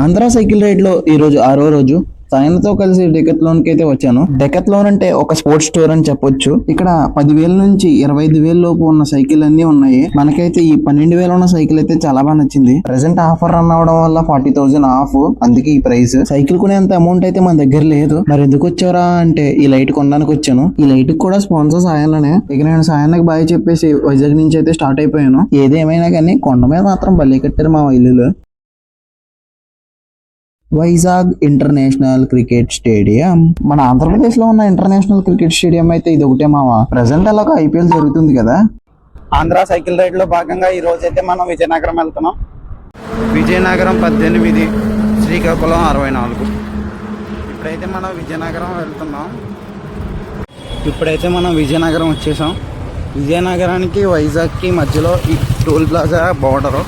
Andhra cycle ride లో ఈ రోజు 6వ రోజు సాయనతో కలిసి డెకత్లాన్ కి అయితే వచ్చాను. డెకత్లాన్ అంటే ఒక స్పోర్ట్స్ స్టోర్ అని చెప్పొచ్చు. ఇక్కడ 10,000 నుంచి 25,000 లోపు ఉన్న సైకిల్ అన్ని ఉన్నాయి. మనకైతే ఈ 12,000 ఉన్న సైకిల్ అయితే చాలా బాగా నచ్చింది. ప్రెసెంట్ ఆఫర్ రన్ అవడం వల్ల 40,000 ఆఫ్, అందుకే ఈ ప్రైస్. సైకిల్ కొనేంత అమౌంట్ అయితే మన దగ్గర లేదు. మరి ఎందుకు వచ్చారా అంటే ఈ లైట్ కొనడానికి వచ్చాను. ఈ లైట్ కూడా స్పాన్సర్ సాయననే. ఇక నేను సాయనకి బాయ్ చెప్పేసి వైజాగ్ నుంచి అయితే స్టార్ట్ అయిపోయాను. ఏదేమైనా కానీ కొండ మీద మాత్రం బలి కట్టారు మా ఇల్లు. వైజాగ్ ఇంటర్నేషనల్ క్రికెట్ స్టేడియం మన ఆంధ్రప్రదేశ్ లో ఉన్న ఇంటర్నేషనల్ క్రికెట్ స్టేడియం అయితే ఇది ఒకటే మావా. ప్రెసెంట్ అలాగ ఐపీఎల్ జరుగుతుంది కదా. ఆంధ్ర సైకిల్ రైడ్ లో భాగంగా ఈ రోజు అయితే మనం విజయనగరం వెళ్తున్నాం. విజయనగరం 18, శ్రీకాకుళం 64. ఇప్పుడైతే మనం విజయనగరం వెళ్తున్నాం. వచ్చేసాం. విజయనగరానికి వైజాగ్కి మధ్యలో ఈ టోల్ ప్లాజా బోర్డరు.